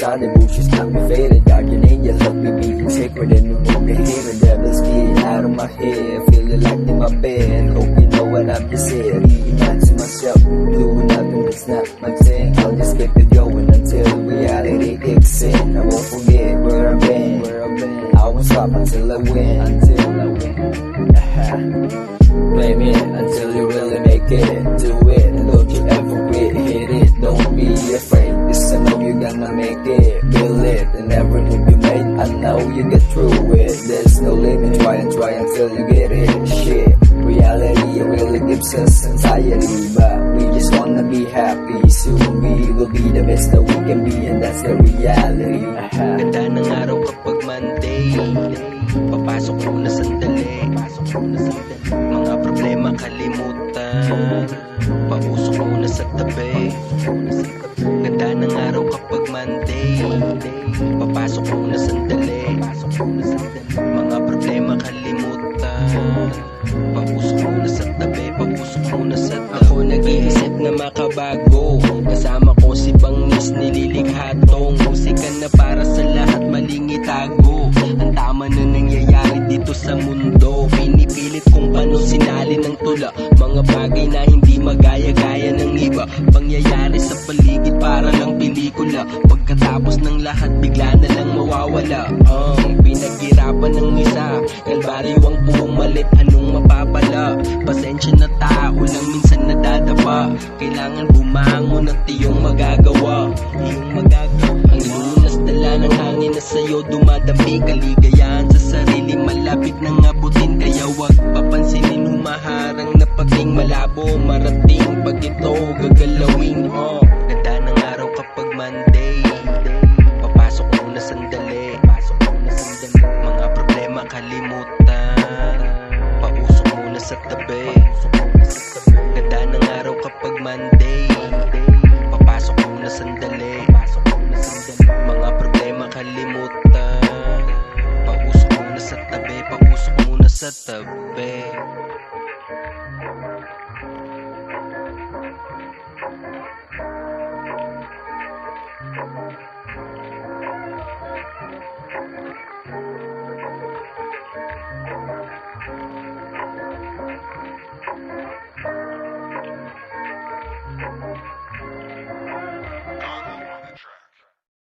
shot, emotions got me faded. Guardian angel, love me being sacred, and remove the hatred. Devil's kid out of my head, feeling like in my bed. Hope you know what I'm just saying. Reading to myself, doing nothing that's not my thing. I'll just keep it going until reality kicks in. I won't forget where I've been. I won't stop until I win. Blame it until you really make it. Do it, and don't you ever quit. Hit it, don't be afraid. This I know you're gonna make it. Feel it, and every move you made, I know you get through it. There's no limit, try until you get it. Shit, reality really gives us anxiety, but we just wanna be happy. Soon we will be the best that we can be, and that's the reality. Ganda ng araw kapag Monday, papasok ko na sandali. Mga problema kalimutan, pausok ko na sa tabi. Ganda ng araw kapag Monday, papasok ko na sandali. Mga problema kalimutan, pausok ko na sa tabi. Ako nag-iisip na makabago, kasama ko si Bangis, nililikhatong musika na para sa lahat maling itago. Ang tama na nangyayari dito sa mundo, pinipilit kung paano sinali ng tula. Mga bagay na hindi magaya-gaya ng iba, pangyayari sa paligid para lang pelikula. Pagkatapos ng lahat bigla na lang mawawala. Pinaghirapan ng isa, kalbaryo ang pumalit, anong mapapala? Pasensya na tao lang minsan nadadapa, kailangan bumangon at iyong magagawa. Ang lunas dala ng hangin na sa'yo dumadami, kaligayahan sa sarili malapit nang abutin. Kaya wag papansinin, humaharang na pating malabo marating pag ito gagalawin. Ganda ng araw kapag Monday,